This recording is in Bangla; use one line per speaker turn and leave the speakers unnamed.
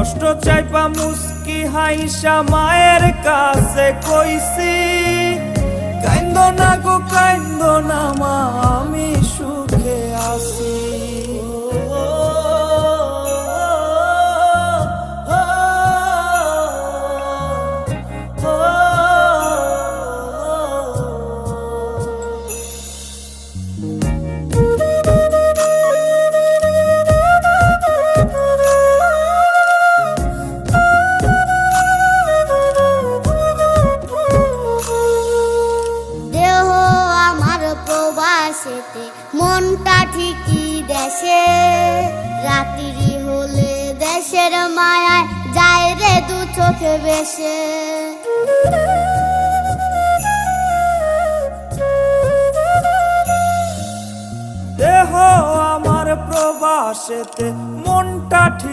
কষ্ট চাইপা মুস্কি হাইসা মায়ের কাছে কইছি, কাইন্দো না গো কাইন্দো না মা, আমি সুখে আছি।
প্রবাসেতে মনটা ঠিকই দেশে, রাত্রি হলে দেশের মায়ায় যায় রে দু চোখে বেশে।
দেহ আমার প্রবাসেতে মনটা ঠিক